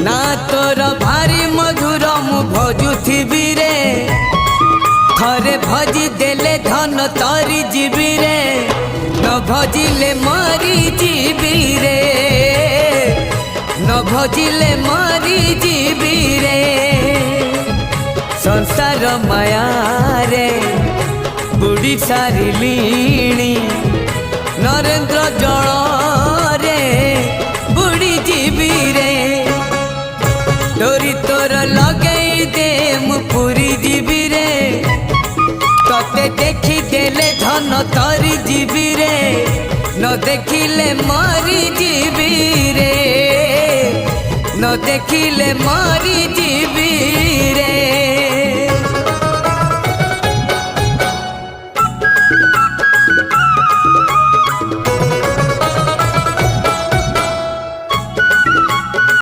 ना तोर भारी मधुर मु भजुथिबी रे थरे भजी देले धन तरी जीवी रे न भजिले मरी जीवी रे न भजिले मरी जीवी रे संसार माया रे बुढ़ी सारिलीणी नरेंद्र जल रे बुढ़ी जीवी रे डोरी तोर लगे दे मु पूरी जीवी रे तते देखी देले धन तरी जीवी रे न देखिले मरी जीवी रे न देखिले मरी जीवी रे।